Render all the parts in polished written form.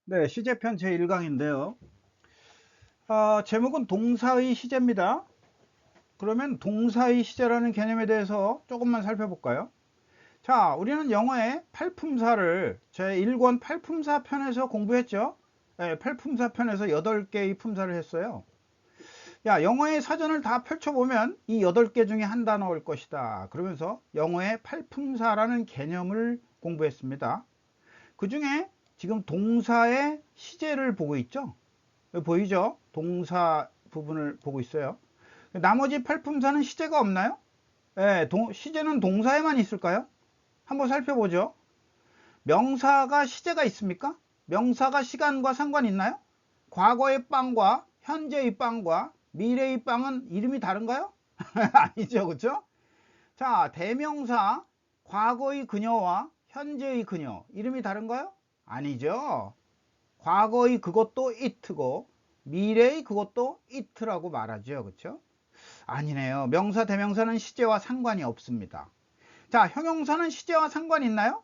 네, 시제편 제1강인데요. 제목은 동사의 시제입니다. 그러면 동사의 시제라는 개념에 대해서 조금만 살펴볼까요? 자, 우리는 영어의 팔품사를 제1권 팔품사 편에서 공부했죠? 네, 팔품사 편에서 8개의 품사를 했어요. 야, 영어의 사전을 다 펼쳐보면 이 8개 중에 한 단어일 것이다. 그러면서 영어의 팔품사라는 개념을 공부했습니다. 그 중에 지금 동사의 시제를 보고 있죠? 여기 보이죠? 동사 부분을 보고 있어요. 나머지 팔품사는 시제가 없나요? 네, 시제는 동사에만 있을까요? 한번 살펴보죠. 명사가 시제가 있습니까? 명사가 시간과 상관 있나요? 과거의 빵과 현재의 빵과 미래의 빵은 이름이 다른가요? 아니죠, 그렇죠? 자, 대명사 과거의 그녀와 현재의 그녀 이름이 다른가요? 아니죠. 과거의 그것도 it고 미래의 그것도 it라고 말하죠. 그렇죠? 아니네요. 명사 대명사는 시제와 상관이 없습니다. 자, 형용사는 시제와 상관이 있나요?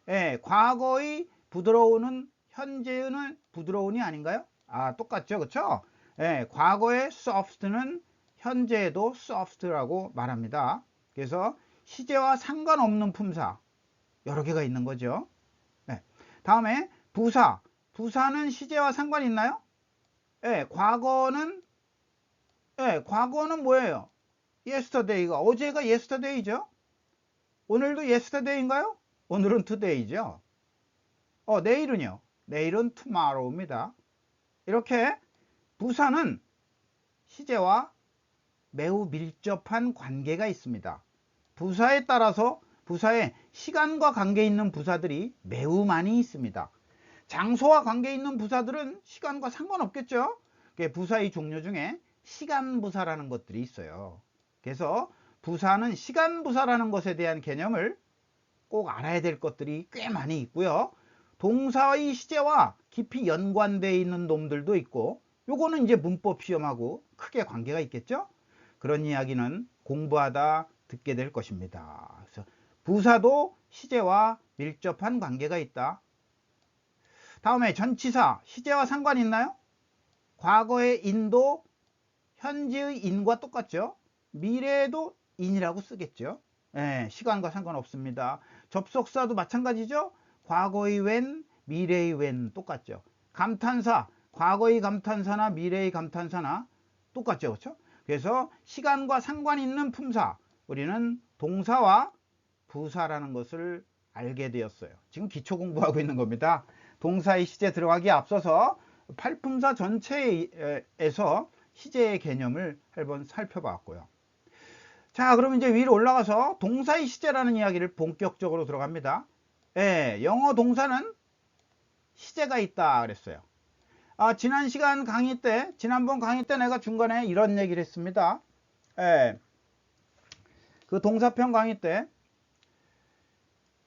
예, 과거의 부드러운은 현재는 부드러운이 아닌가요? 아, 똑같죠. 그렇죠? 예, 과거의 soft는 현재에도 soft라고 말합니다. 그래서 시제와 상관없는 품사 여러 개가 있는 거죠. 네. 다음에 부사. 부사는 시제와 상관이 있나요? 예, 과거는 뭐예요? yesterday가 어제가 yesterday죠. 오늘도 yesterday인가요? 오늘은 today죠. 내일은요? 내일은 tomorrow입니다. 이렇게 부사는 시제와 매우 밀접한 관계가 있습니다. 부사에 따라서 부사에 시간과 관계 있는 부사들이 매우 많이 있습니다. 장소와 관계 있는 부사들은 시간과 상관없겠죠. 부사의 종류 중에 시간 부사라는 것들이 있어요. 그래서 부사는 시간 부사라는 것에 대한 개념을 꼭 알아야 될 것들이 꽤 많이 있고요. 동사의 시제와 깊이 연관되어 있는 놈들도 있고, 요거는 이제 문법 시험하고 크게 관계가 있겠죠. 그런 이야기는 공부하다 듣게 될 것입니다. 그래서 부사도 시제와 밀접한 관계가 있다. 다음에 전치사 시제와 상관이 있나요? 과거의 인도 현재의 인과 똑같죠. 미래에도 인이라고 쓰겠죠. 예, 시간과 상관없습니다. 접속사도 마찬가지죠. 과거의 when 미래의 when 똑같죠. 감탄사 과거의 감탄사나 미래의 감탄사나 똑같죠. 그렇죠? 그래서 시간과 상관 있는 품사 우리는 동사와 부사라는 것을 알게 되었어요. 지금 기초 공부하고 있는 겁니다. 동사의 시제 들어가기에 앞서서 팔품사 전체에서 시제의 개념을 한번 살펴봤고요. 자, 그럼 이제 위로 올라가서 동사의 시제라는 이야기를 본격적으로 들어갑니다. 예, 영어 동사는 시제가 있다 그랬어요. 지난번 강의 때 내가 중간에 이런 얘기를 했습니다. 예, 그 동사편 강의 때,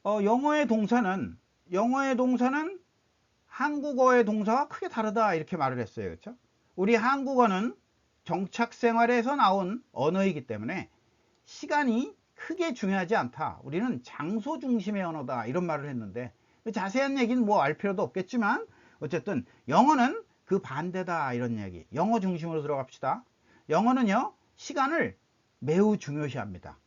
영어의 동사는 한국어의 동사와 크게 다르다 이렇게 말을 했어요. 그렇죠? 우리 한국어는 정착 생활에서 나온 언어이기 때문에 시간이 크게 중요하지 않다. 우리는 장소 중심의 언어다 이런 말을 했는데 자세한 얘기는 뭐 알 필요도 없겠지만 어쨌든 영어는 그 반대다 이런 얘기. 영어 중심으로 들어갑시다. 영어는요 시간을 매우 중요시합니다.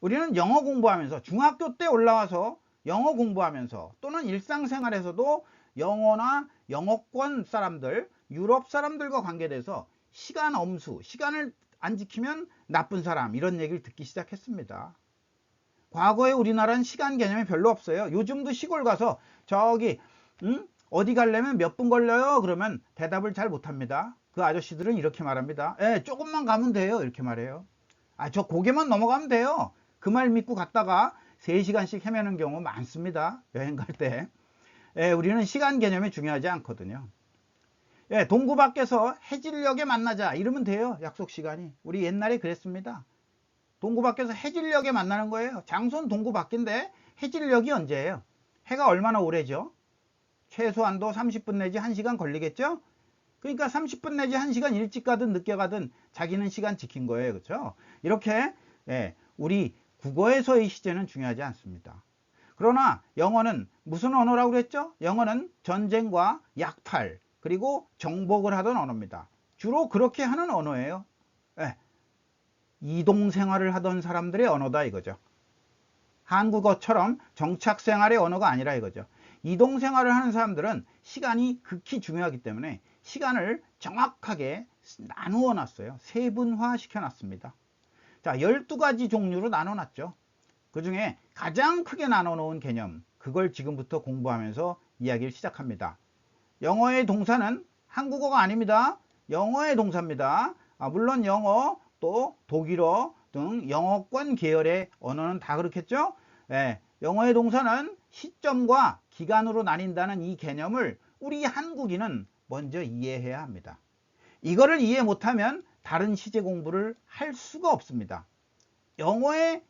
우리는 영어 공부하면서 중학교 때 올라와서 영어 공부하면서 또는 일상생활에서도 영어나 영어권 사람들, 유럽 사람들과 관계돼서 시간 엄수, 시간을 안 지키면 나쁜 사람 이런 얘기를 듣기 시작했습니다. 과거에 우리나라는 시간 개념이 별로 없어요. 요즘도 시골 가서 저기 어디 가려면 몇 분 걸려요? 그러면 대답을 잘 못합니다. 그 아저씨들은 이렇게 말합니다. 조금만 가면 돼요. 이렇게 말해요. 저 고개만 넘어가면 돼요. 그 말 믿고 갔다가 3시간씩 헤매는 경우 많습니다. 여행 갈 때. 우리는 시간 개념이 중요하지 않거든요. 동구 밖에서 해질녘에 만나자 이러면 돼요. 약속 시간이. 우리 옛날에 그랬습니다. 동구 밖에서 해질녘에 만나는 거예요. 장소는 동구 밖인데 해질녘이 언제예요? 해가 얼마나 오래죠? 최소한도 30분 내지 1시간 걸리겠죠? 그러니까 30분 내지 1시간 일찍 가든 늦게 가든 자기는 시간 지킨 거예요. 그렇죠? 이렇게 우리 국어에서의 시제는 중요하지 않습니다. 그러나 영어는 무슨 언어라고 그랬죠? 영어는 전쟁과 약탈 그리고 정복을 하던 언어입니다. 주로 그렇게 하는 언어예요. 예, 이동생활을 하던 사람들의 언어다 이거죠. 한국어처럼 정착생활의 언어가 아니라 이거죠. 이동생활을 하는 사람들은 시간이 극히 중요하기 때문에 시간을 정확하게 나누어 놨어요. 세분화 시켜 놨습니다. 자, 12가지 종류로 나눠 놨죠. 그 중에 가장 크게 나눠 놓은 개념, 그걸 지금부터 공부하면서 이야기를 시작합니다. 영어의 동사는 한국어가 아닙니다. 영어의 동사입니다. 물론 영어, 또 독일어 등 영어권 계열의 언어는 다 그렇겠죠. 영어의 동사는 시점과 기간으로 나뉜다는 이 개념을 우리 한국인은 먼저 이해해야 합니다. 이거를 이해 못하면 다른 시제 공부를 할 수가 없습니다. 영어의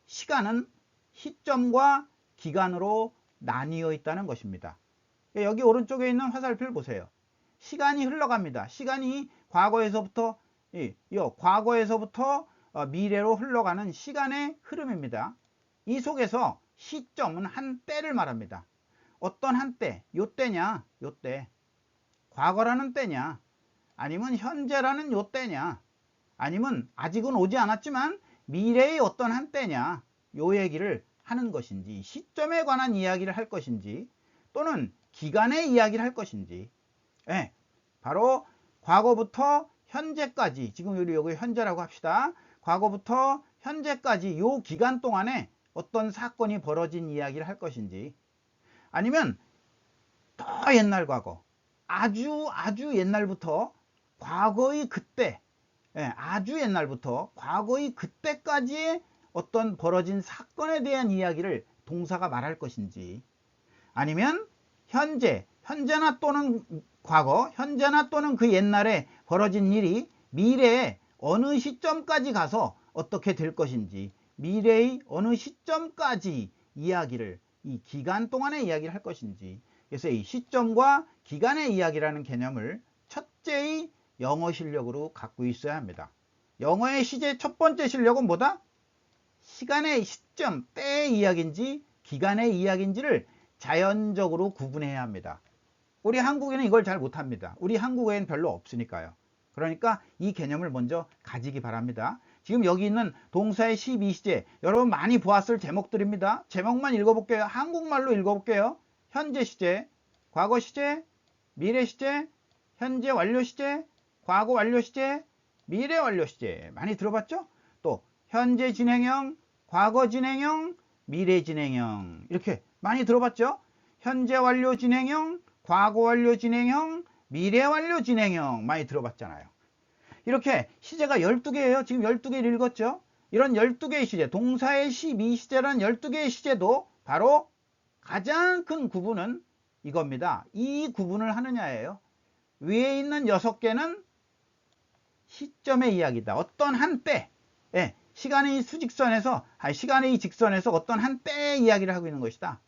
시간은 시점과 기간으로 나뉘어 있다는 것입니다. 여기 오른쪽에 있는 화살표를 보세요. 시간이 흘러갑니다. 시간이 과거에서부터 미래로 흘러가는 시간의 흐름입니다. 이 속에서 시점은 한 때를 말합니다. 어떤 한 때, 요 때냐, 요 때. 과거라는 때냐, 아니면 현재라는 요 때냐, 아니면 아직은 오지 않았지만 미래의 어떤 한 때냐, 요 얘기를 하는 것인지, 시점에 관한 이야기를 할 것인지, 또는 기간의 이야기를 할 것인지. 바로 과거부터 현재까지, 지금 여기 현재라고 합시다. 과거부터 현재까지 요 기간 동안에 어떤 사건이 벌어진 이야기를 할 것인지, 아니면 더 옛날 과거, 아주 옛날부터 과거의 그때, 아주 옛날부터 과거의 그때까지의 어떤 벌어진 사건에 대한 이야기를 동사가 말할 것인지, 아니면 현재나 또는 과거, 현재나 또는 그 옛날에 벌어진 일이 미래에 어느 시점까지 가서 어떻게 될 것인지, 미래의 어느 시점까지 이야기를, 이 기간 동안의 이야기를 할 것인지. 그래서 이 시점과 기간의 이야기라는 개념을 첫째의 영어 실력으로 갖고 있어야 합니다. 영어의 시제 첫 번째 실력은 뭐다? 시간의 시점, 때의 이야기인지 기간의 이야기인지를 자연적으로 구분해야 합니다. 우리 한국에는 이걸 잘 못합니다. 우리 한국어에는 별로 없으니까요. 그러니까 이 개념을 먼저 가지기 바랍니다. 지금 여기 있는 동사의 12시제, 여러분 많이 보았을 제목들입니다. 제목만 읽어볼게요. 한국말로 읽어볼게요. 현재 시제, 과거 시제, 미래 시제, 현재 완료 시제, 과거 완료 시제, 미래 완료 시제. 많이 들어봤죠? 또 현재 진행형, 과거 진행형, 미래 진행형. 이렇게 많이 들어봤죠? 현재 완료 진행형, 과거 완료 진행형, 미래 완료 진행형. 많이 들어봤잖아요. 이렇게 시제가 12개예요. 지금 12개를 읽었죠? 이런 12개의 시제, 동사의 12시제라는 12개의 시제도 바로 가장 큰 구분은 이겁니다. 이 구분을 하느냐예요. 위에 있는 6개는 시점의 이야기다. 어떤 한때, 시간의 수직선에서, 시간의 직선에서 어떤 한때의 이야기를 하고 있는 것이다.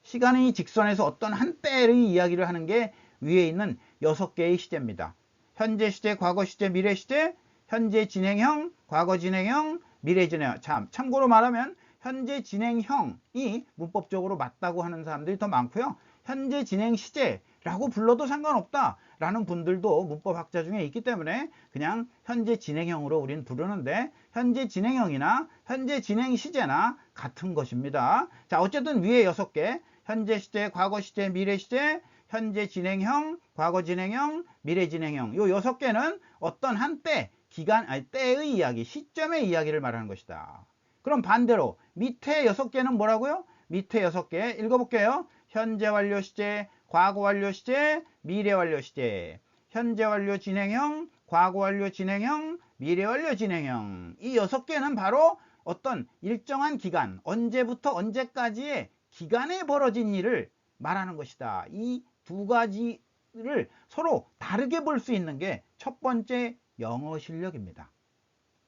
시간의 직선에서 어떤 한때의 이야기를 하는 게 위에 있는 6개의 시제입니다. 현재 시제, 과거 시제, 미래 시제, 현재 진행형, 과거 진행형, 미래 진행형. 참고로 말하면 현재 진행형이 문법적으로 맞다고 하는 사람들이 더 많고요. 현재 진행 시제라고 불러도 상관없다 라는 분들도 문법학자 중에 있기 때문에 그냥 현재 진행형으로 우리는 부르는데, 현재 진행형이나 현재 진행 시제나 같은 것입니다. 자, 어쨌든 위에 6개, 현재 시제, 과거 시제, 미래 시제, 현재 진행형, 과거 진행형, 미래 진행형. 요 6개는 어떤 한때, 기간, 때의 이야기, 시점의 이야기를 말하는 것이다. 그럼 반대로 밑에 6개는 뭐라고요? 밑에 6개 읽어볼게요. 현재 완료 시제, 과거 완료 시제, 미래 완료 시제. 현재 완료 진행형, 과거 완료 진행형, 미래 완료 진행형. 이 6개는 바로 어떤 일정한 기간, 언제부터 언제까지의 기간에 벌어진 일을 말하는 것이다. 이 두 가지를 서로 다르게 볼 수 있는 게 첫 번째 영어 실력입니다.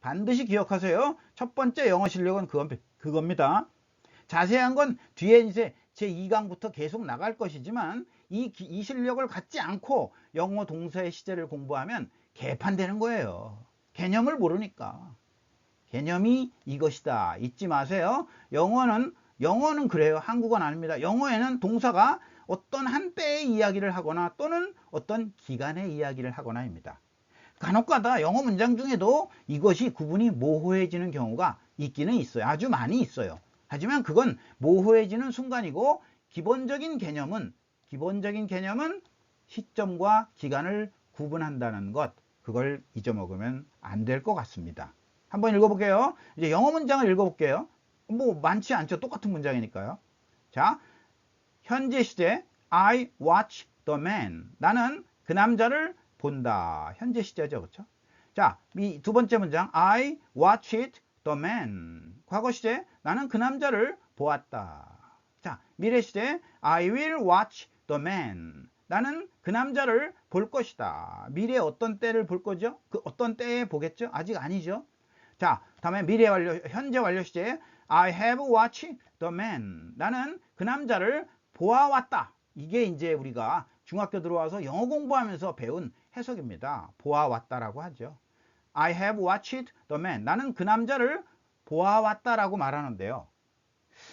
반드시 기억하세요. 첫 번째 영어 실력은 그겁니다. 자세한 건 뒤에 이제 제 2강부터 계속 나갈 것이지만 이 실력을 갖지 않고 영어 동사의 시제를 공부하면 개판되는 거예요. 개념을 모르니까. 개념이 이것이다. 잊지 마세요. 영어는 영어는 그래요. 한국어는 아닙니다. 영어에는 동사가 어떤 한때의 이야기를 하거나 또는 어떤 기간의 이야기를 하거나입니다. 간혹가다 영어 문장 중에도 이것이 구분이 모호해지는 경우가 있기는 있어요. 아주 많이 있어요. 하지만 그건 모호해지는 순간이고 기본적인 개념은 시점과 기간을 구분한다는 것, 그걸 잊어먹으면 안 될 것 같습니다. 한번 읽어볼게요. 이제 영어 문장을 읽어볼게요. 뭐 많지 않죠. 똑같은 문장이니까요. 자, 현재 시제 I watch the man. 나는 그 남자를 본다. 현재 시제죠. 그렇죠? 자, 이 두 번째 문장 I watched the man. 과거 시제 나는 그 남자를 보았다. 자, 미래 시제 I will watch the man. 나는 그 남자를 볼 것이다. 미래 어떤 때를 볼 거죠? 그 어떤 때에 보겠죠? 아직 아니죠. 자, 다음에 미래 완료, 현재 완료 시제 I have watched the man. 나는 그 남자를 보아왔다. 이게 이제 우리가 중학교 들어와서 영어 공부하면서 배운 해석입니다. 보아왔다라고 하죠. I have watched the man. 나는 그 남자를 보아왔다라고 말하는데요.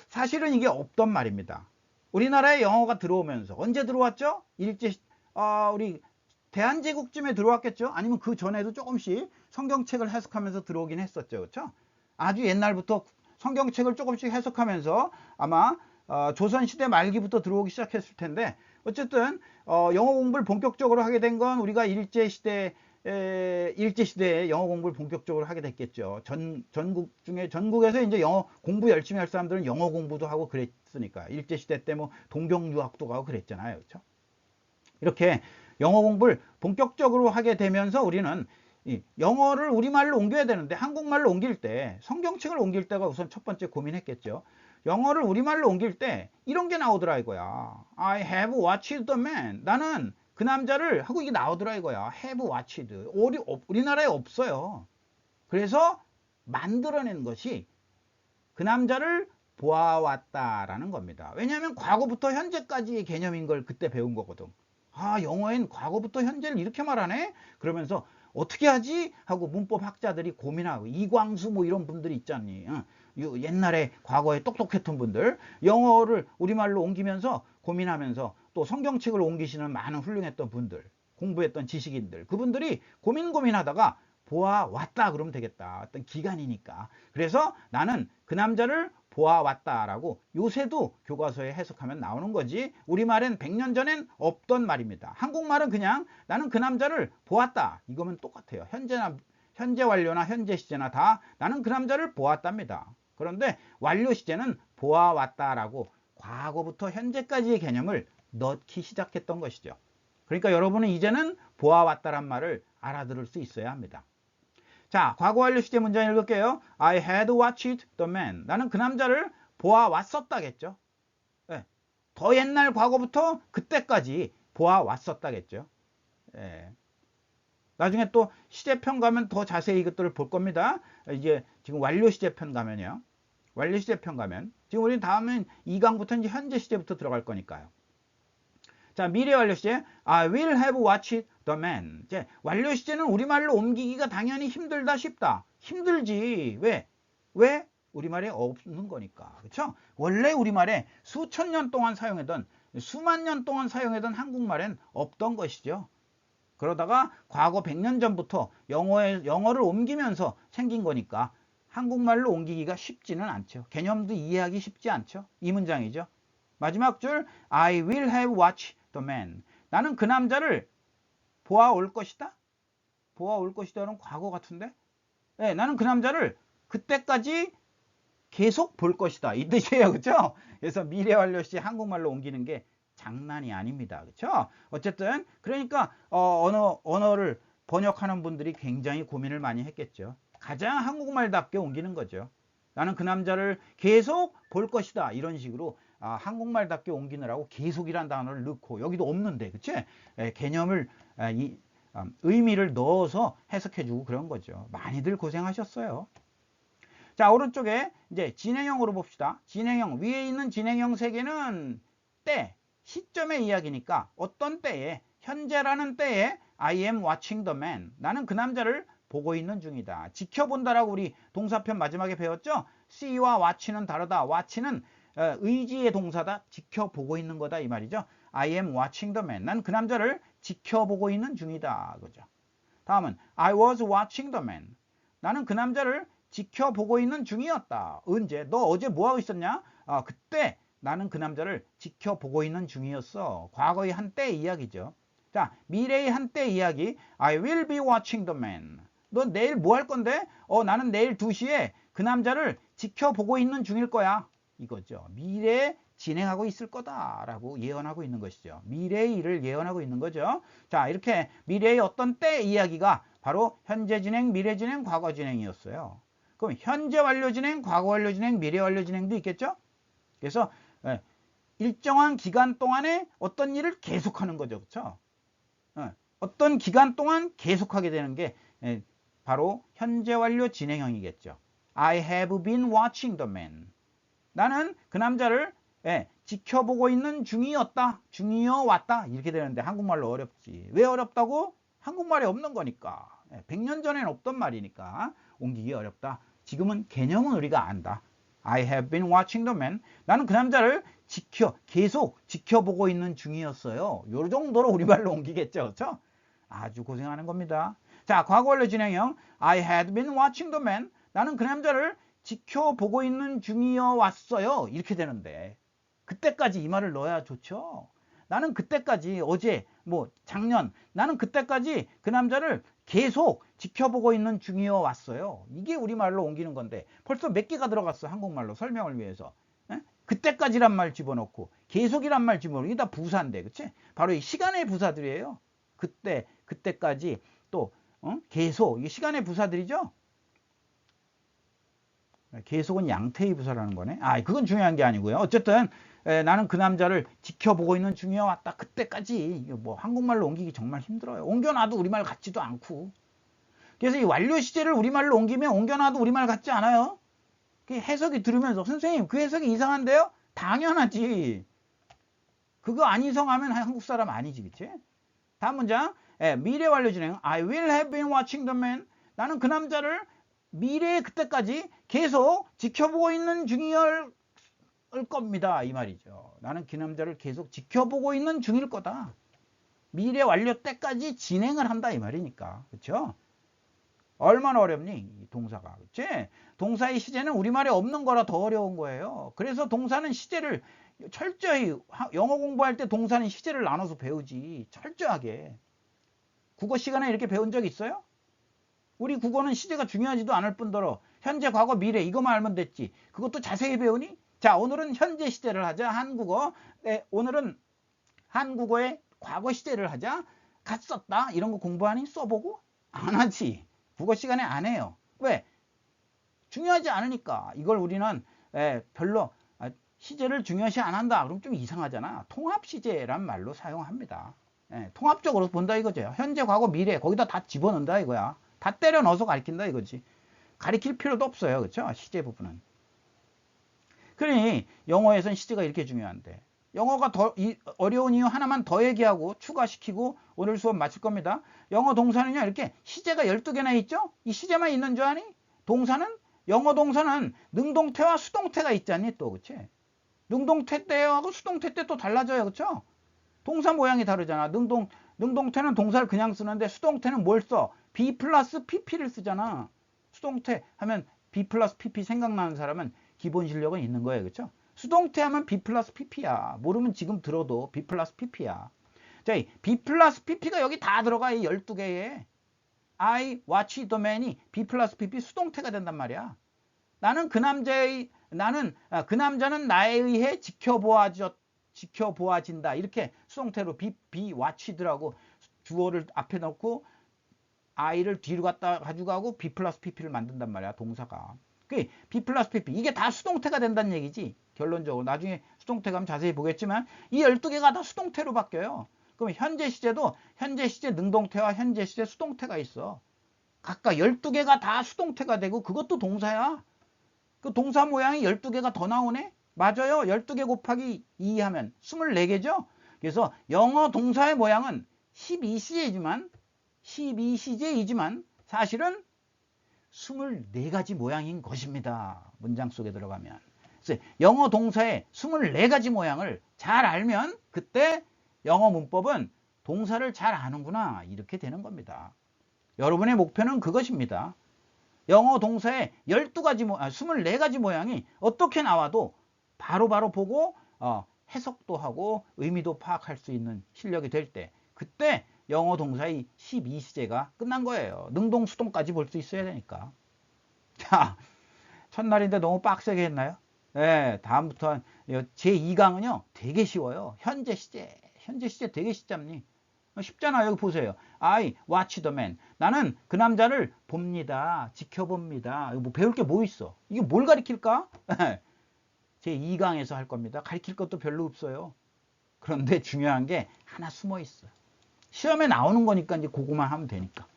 사실은 이게 없던 말입니다. 우리나라에 영어가 들어오면서 언제 들어왔죠? 우리 대한제국쯤에 들어왔겠죠? 아니면 그 전에도 조금씩 성경책을 해석하면서 들어오긴 했었죠. 그렇죠? 아주 옛날부터 성경책을 조금씩 해석하면서 아마 조선시대 말기부터 들어오기 시작했을 텐데, 어쨌든 영어 공부를 본격적으로 하게 된 건 우리가 일제시대에 영어 공부를 본격적으로 하게 됐겠죠. 전국에서 이제 영어 공부 열심히 할 사람들은 영어 공부도 하고 그랬으니까. 일제시대 때 뭐 동경유학도 가고 그랬잖아요. 그렇죠? 이렇게 영어 공부를 본격적으로 하게 되면서 우리는 영어를 우리말로 옮겨야 되는데, 한국말로 옮길 때, 성경책을 옮길 때가 우선 첫 번째 고민했겠죠. 영어를 우리말로 옮길 때 이런 게 나오더라 이거야. I have watched the man. 나는 그 남자를 하고 이게 나오더라 이거야. have watched. 우리나라에 없어요. 그래서 만들어낸 것이 그 남자를 보아왔다라는 겁니다. 왜냐하면 과거부터 현재까지의 개념인 걸 그때 배운 거거든. 아, 영어엔 과거부터 현재를 이렇게 말하네? 그러면서 어떻게 하지? 하고 문법 학자들이 고민하고, 이광수 뭐 이런 분들이 있잖니. 옛날에 과거에 똑똑했던 분들, 영어를 우리말로 옮기면서 고민하면서 또 성경책을 옮기시는 많은 훌륭했던 분들, 공부했던 지식인들, 그분들이 고민하다가 보아왔다 그러면 되겠다. 어떤 기간이니까. 그래서 나는 그 남자를 보아왔다라고 요새도 교과서에 해석하면 나오는 거지, 우리말엔 100년 전엔 없던 말입니다. 한국말은 그냥 나는 그 남자를 보았다 이거면 똑같아요. 현재 완료나 현재 시제나 다 나는 그 남자를 보았답니다. 그런데 완료 시제는 보아왔다라고 과거부터 현재까지의 개념을 넣기 시작했던 것이죠. 그러니까 여러분은 이제는 보아왔다란 말을 알아들을 수 있어야 합니다. 자, 과거 완료 시제 문장 읽을게요. I had watched the man. 나는 그 남자를 보아왔었다겠죠. 네. 더 옛날 과거부터 그때까지 보아왔었다겠죠. 네. 나중에 또 시제편 가면 더 자세히 이것들을 볼 겁니다. 이제 지금 완료 시제편 가면요. 완료 시제편 가면 지금 우리는 다음엔 2강부터 이제 현재 시제부터 들어갈 거니까요. 자, 미래 완료 시제 I will have watched the man. 이제 완료 시제는 우리말로 옮기기가 당연히 힘들다 싶다. 힘들지. 왜? 우리말에 없는 거니까. 그렇죠? 원래 우리말에 수천 년 동안 사용하던, 수만 년 동안 사용하던 한국말엔 없던 것이죠. 그러다가 과거 100년 전부터 영어를 옮기면서 생긴 거니까 한국말로 옮기기가 쉽지는 않죠. 개념도 이해하기 쉽지 않죠. 이 문장이죠. 마지막 줄 I will have watched the man. 나는 그 남자를 보아올 것이다. 보아올 것이다는 과거 같은데. 네, 나는 그 남자를 그때까지 계속 볼 것이다. 이 뜻이에요. 그렇죠? 그래서 미래 완료 시 한국말로 옮기는 게 장난이 아닙니다. 그렇죠? 어쨌든 그러니까 언어를 번역하는 분들이 굉장히 고민을 많이 했겠죠. 가장 한국말답게 옮기는 거죠. 나는 그 남자를 계속 볼 것이다. 이런 식으로 한국말답게 옮기느라고 계속이란 단어를 넣고, 여기도 없는데, 그치? 개념을, 의미를 넣어서 해석해주고 그런 거죠. 많이들 고생하셨어요. 자, 오른쪽에 이제 진행형으로 봅시다. 진행형, 위에 있는 진행형 세 개는 때, 시점의 이야기니까 어떤 때에, 현재라는 때에 I am watching the man. 나는 그 남자를 보고 있는 중이다. 지켜본다라고 우리 동사편 마지막에 배웠죠? see와 watch는 다르다. watch는 의지의 동사다. 지켜보고 있는 거다 이 말이죠. I am watching the man. 난 그 남자를 지켜보고 있는 중이다. 그죠? 다음은 I was watching the man. 나는 그 남자를 지켜보고 있는 중이었다. 언제? 너 어제 뭐 하고 있었냐? 그때 나는 그 남자를 지켜보고 있는 중이었어. 과거의 한때 이야기죠. 자, 미래의 한때 이야기. I will be watching the man. 너 내일 뭐 할 건데? 나는 내일 2시에 그 남자를 지켜보고 있는 중일 거야. 이거죠. 미래에 진행하고 있을 거다라고 예언하고 있는 것이죠. 미래의 일을 예언하고 있는 거죠. 자, 이렇게 미래의 어떤 때 이야기가 바로 현재 진행, 미래 진행, 과거 진행이었어요. 그럼 현재 완료 진행, 과거 완료 진행, 미래 완료 진행도 있겠죠? 그래서 일정한 기간 동안에 어떤 일을 계속하는 거죠. 그렇죠? 어떤 기간 동안 계속하게 되는 게 바로 현재 완료 진행형이겠죠. I have been watching the man. 나는 그 남자를 지켜보고 있는 중이었다. 중이어 왔다. 이렇게 되는데 한국말로 어렵지. 왜 어렵다고? 한국말에 없는 거니까. 100년 전에는 없던 말이니까 옮기기 어렵다. 지금은 개념은 우리가 안다. I have been watching the man. 나는 그 남자를 계속 지켜보고 있는 중이었어요. 요 정도로 우리말로 옮기겠죠. 그렇죠? 아주 고생하는 겁니다. 자, 과거 완료 진행형. I had been watching the man. 나는 그 남자를 지켜보고 있는 중이어 왔어요. 이렇게 되는데 그때까지 이 말을 넣어야 좋죠. 나는 그때까지 어제 작년 나는 그때까지 그 남자를 계속 지켜보고 있는 중이어 왔어요. 이게 우리말로 옮기는 건데 벌써 몇 개가 들어갔어. 한국말로 설명을 위해서. 그때까지란 말 집어넣고 계속이란 말 집어넣고 이게 다 부사인데 그치? 바로 이 시간의 부사들이에요. 그때까지 또 계속 이 시간의 부사들이죠. 계속은 양태의 부사라는 거네. 그건 중요한 게 아니고요. 어쨌든 나는 그 남자를 지켜보고 있는 중이어 왔다. 그때까지 한국말로 옮기기 정말 힘들어요. 옮겨놔도 우리말 같지도 않고. 그래서 이 완료 시제를 우리말로 옮기면 옮겨놔도 우리말 같지 않아요. 해석이 들으면서 선생님 그 해석이 이상한데요? 당연하지. 그거 안 이상하면 한국 사람 아니지. 그치? 다음 문장. 미래 완료 진행. I will have been watching the man. 나는 그 남자를 미래의 그때까지 계속 지켜보고 있는 중이을 겁니다. 이 말이죠. 나는 그 남자를 계속 지켜보고 있는 중일 거다. 미래 완료 때까지 진행을 한다 이 말이니까. 그렇죠? 얼마나 어렵니? 동사가. 그치? 동사의 시제는 우리말에 없는 거라 더 어려운 거예요. 그래서 동사는 시제를 철저히 영어 공부할 때 동사는 시제를 나눠서 배우지. 철저하게. 국어 시간에 이렇게 배운 적 있어요? 우리 국어는 시제가 중요하지도 않을 뿐더러 현재, 과거, 미래 이것만 알면 됐지. 그것도 자세히 배우니? 자, 오늘은 현재 시제를 하자. 한국어. 오늘은 한국어의 과거 시제를 하자. 갔었다. 이런 거 공부하니? 써보고? 안 하지. 국어 시간에 안 해요. 왜? 중요하지 않으니까. 이걸 우리는 별로 시제를 중요시 안 한다. 그럼 좀 이상하잖아. 통합시제란 말로 사용합니다. 통합적으로 본다 이거죠. 현재, 과거, 미래 거기다 다 집어넣는다 이거야. 다 때려 넣어서 가리킨다 이거지. 가리킬 필요도 없어요. 그렇죠? 시제 부분은. 그러니 영어에선 시제가 이렇게 중요한데 영어가 더 어려운 이유 하나만 더 얘기하고 추가시키고 오늘 수업 마칠 겁니다. 영어 동사는요 이렇게 시제가 12개나 있죠? 이 시제만 있는 줄 아니? 동사는 영어 동사는 능동태와 수동태가 있지 않니 또. 그치? 능동태 때하고 수동태 때 또 달라져요. 그쵸? 동사 모양이 다르잖아. 능동태는 동사를 그냥 쓰는데 수동태는 뭘 써? be 플러스 pp를 쓰잖아. 수동태 하면 be 플러스 pp 생각나는 사람은 기본 실력은 있는 거예요. 그쵸? 수동태 하면 be 플러스 pp야. 모르면 지금 들어도 be 플러스 pp야. 자, 이 be 플러스 pp가 여기 다 들어가. 이 12개에. I watch the man이 be 플러스 pp 수동태가 된단 말이야. 나는 그 남자는 나에 의해 지켜보아진다. 이렇게 수동태로 be watched라고 주어를 앞에 넣고 I를 뒤로 갖다 가져가고 be 플러스 pp를 만든단 말이야. 동사가. be 플러스 pp 이게 다 수동태가 된다는 얘기지. 결론적으로 나중에 수동태 가면 자세히 보겠지만 이 12개가 다 수동태로 바뀌어요. 그럼 현재 시제도 현재 시제 능동태와 현재 시제 수동태가 있어. 각각 12개가 다 수동태가 되고 그것도 동사야. 그 동사 모양이 12개가 더 나오네? 맞아요. 12개 곱하기 2 하면 24개죠? 그래서 영어 동사의 모양은 12시제이지만 사실은 24가지 모양인 것입니다. 문장 속에 들어가면. 그래서 영어 동사의 24가지 모양을 잘 알면 그때 영어 문법은 동사를 잘 아는구나 이렇게 되는 겁니다. 여러분의 목표는 그것입니다. 영어 동사의 24가지 모양이 어떻게 나와도 바로바로 보고 해석도 하고 의미도 파악할 수 있는 실력이 될 때, 그때 영어 동사의 12시제가 끝난 거예요. 능동수동까지 볼 수 있어야 되니까. 자, 첫날인데 너무 빡세게 했나요? 네, 다음부터 제2강은요 되게 쉬워요. 현재 시제 되게 쉽잖니. 쉽잖아요. 여기 보세요. I watch the man. 나는 그 남자를 봅니다. 지켜봅니다. 이거 뭐 배울 게 뭐 있어? 이게 뭘 가리킬까? 제 2강에서 할 겁니다. 가리킬 것도 별로 없어요. 그런데 중요한 게 하나 숨어 있어요. 시험에 나오는 거니까 이제 그거만 하면 되니까.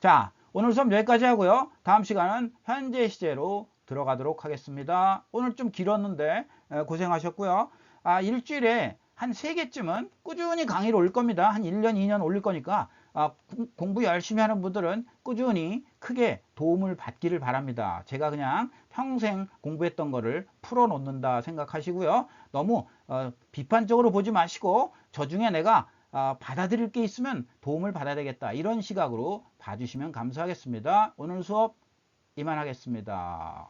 자, 오늘 수업 여기까지 하고요. 다음 시간은 현재 시제로 들어가도록 하겠습니다. 오늘 좀 길었는데 고생하셨고요. 일주일에 한 3개쯤은 꾸준히 강의를 올 겁니다. 한 1년, 2년 올릴 거니까 공부 열심히 하는 분들은 꾸준히 크게 도움을 받기를 바랍니다. 제가 그냥 평생 공부했던 거를 풀어놓는다 생각하시고요. 너무 비판적으로 보지 마시고 저 중에 내가 받아들일 게 있으면 도움을 받아야 되겠다. 이런 시각으로 봐주시면 감사하겠습니다. 오늘 수업 이만하겠습니다.